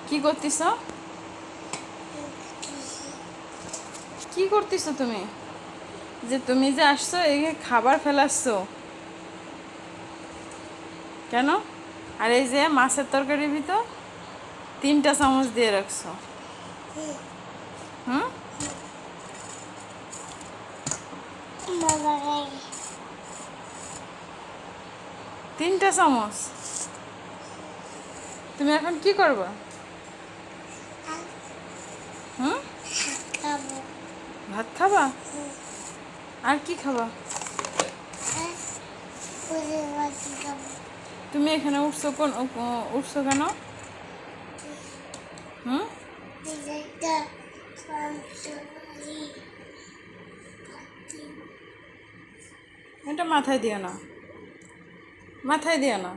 কি করতেছ? কি করতেছ তুমি? যে তুমি যে আসছো এই খাবার ফেলাচ্ছ কেন? আর এই যে মাছের তরকারির ভিতর 3টা চামচ দিয়ে রাখছো। হুম? 3টা চামচ। তুমি এখন কি করবা? হুম? ভাত খাবা? আর কি খাবা? তুমি এখানে উঠছো উঠছো কেন? হুম? এটা মাথায় দিও না, মাথায় দিও না।